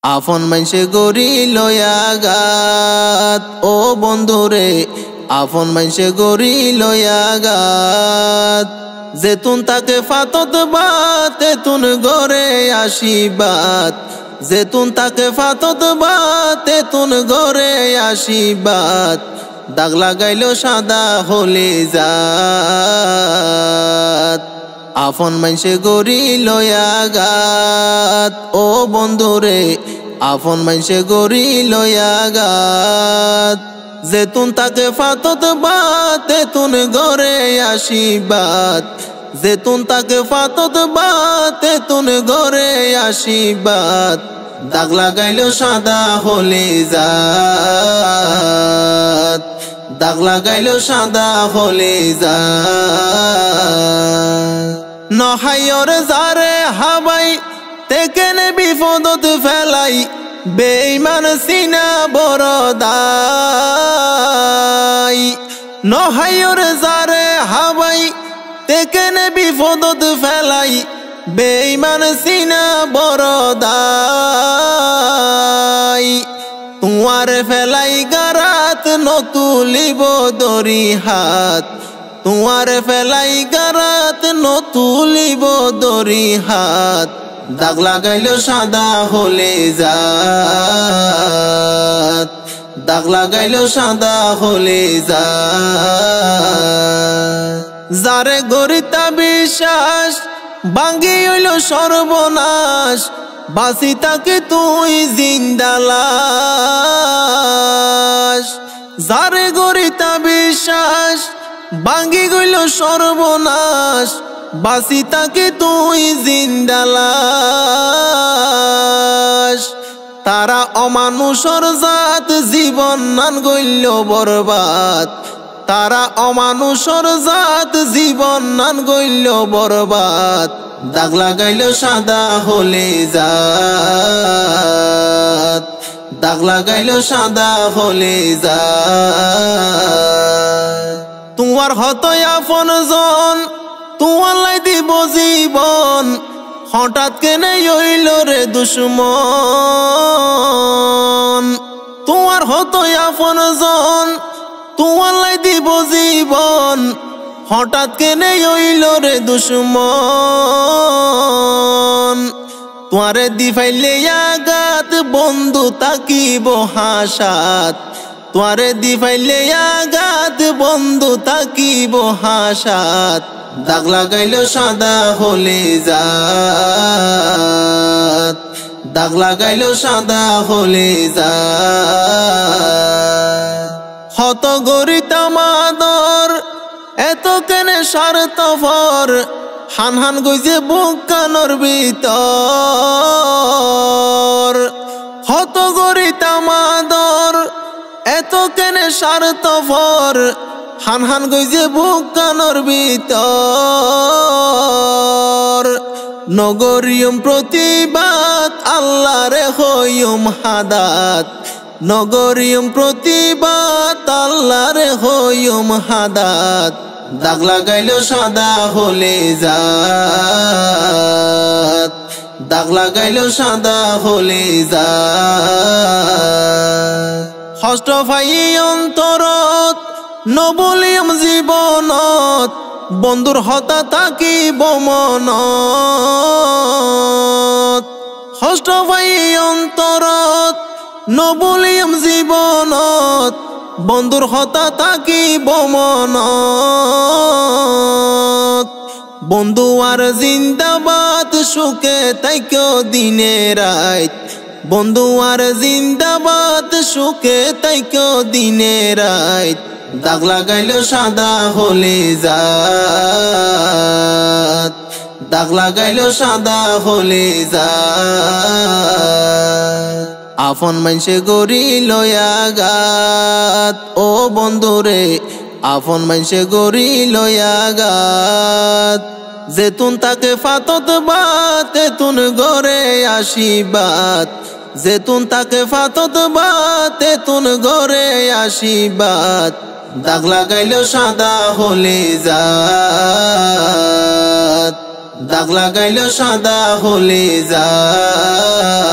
আপন মাইসে গরি লয়াগাত ও বন্ধুরে আপন মাইসে গরি লয়াগাত যেতুন তাকে ফাতত বাত তেতুন গরে আশীর্বাদ যেতুন তাকে ফাতত বাত তেতুন গরে আশীর্বাদ দাগ লাগাইল সাদা হলে জাত আপন মাইসে গরি লয়াগাত ও বন্ধুরে আপন মাইসে গরি লয়াগাত যেতুন তাকে ফাতত বাত তেতুন গরে আশীর্বাদ যেতুন তাকে ফাতত বাত তেতুন গরে আশীর্বাদ দাগ লাগাইল সাদা হলে জাত দাগ লাগাইল সাদা হলে জাত নহাইয়র যারে হাবাই তেকেনে বিপদত ফেলাই বেঈমান সিনা বরদাই নহাইয়র যারে হাবাই তেকেনে বিপদত ফেলাই বেঈমান সিনা বরদাই তোমার ফেলাই গারাত নতুলিব দরি হাত তোমার ফেলাই গারাত নতুলিব দরি হাত দাগ লাগাইল সাদা হলে জাত দাগ লাগাইল সাদা হলে জাত যারে গরিতা বিশ্বাস ভাঙ্গি হইল সর্বনাশ বাসি তাকে তুই জিন্দালাস যারে গরিতা বিশ্বাস ভাঙ্গি গইল সর্বনাশ বাসি তাকে তুই জিন্দালাস তারা অমানুষর জাত জীবন নান গইল বরবাদ তারা অমানুষর জাত জীবন নান গইল বরবাদ দাগ লাগাইল সাদা হলে জাত দাগ লাগাইল সাদা হলে জাত তোমার হত আপন জন তোমার লাই দিব জীবন হঠাৎ কেনে হইল রে দুশ্মন তোমার হত আপন জন তোমার লাই দিব জীবন হঠাৎ কেনে হইল রে দুশ্মন তোমারে দি ফাইলে আগাত বন্ধু তাকিব হাসাত তোমারে দি ফাইলে আগাত বন্ধু তাকিব হাসাত দাগ লাগাইল সাদা হলে জাত দাগ লাগাইল সাদা হলে জাত হত গরিতা মাদর এত কেনে স্বার্থপর হান হান গইছে বুক কানর ভিতর হত গরিতা মাদর এত কেনে স্বার্থপর হান হান গইছে বুক কানর ভিতর নগরিয়ম প্রতিবাদ আল্লাহরে হইয়ম হাদাত নগরিয়ম প্রতিবাদ আল্লাহরে হইয়ম হাদাত দাগ লাগাইল সাদা হলে জাত দাগ লাগাইল সাদা হলে জাত হষ্ট ভাই অন্তরত নবলিয়ম জীবনত বন্ধুর হতা থাকিব মনত হষ্ট ভাই অন্তরত নবলিয়ম জীবনত বন্ধুর হতা থাকিব মনত বন্ধু আর জিন্দাবাদ সুখে তাইকো দিনে রাত বন্ধু আর জিন্দাবাদ সুখে তাইকো দিনে রাত দাগ লাগাইল সাদা হলে জাত দাগ লাগাইল সাদা হলে জাত আপন মাইসে গরি লয়াগাত ও বন্ধুরে আপন মাইসে গরি লয়াগাত যেতুন তাকে ফাতত বাত তেতুন গরে আশীর্বাদ যেতুন তাকে ফাতত বাত তেতুন গরে আশীর্বাদ দাগ লাগাইল সাদা হলে জাত দাগ লাগাইল সাদা হলে জাত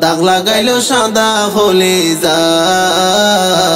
দাগ লাগাইলো সাদা হলে যায়।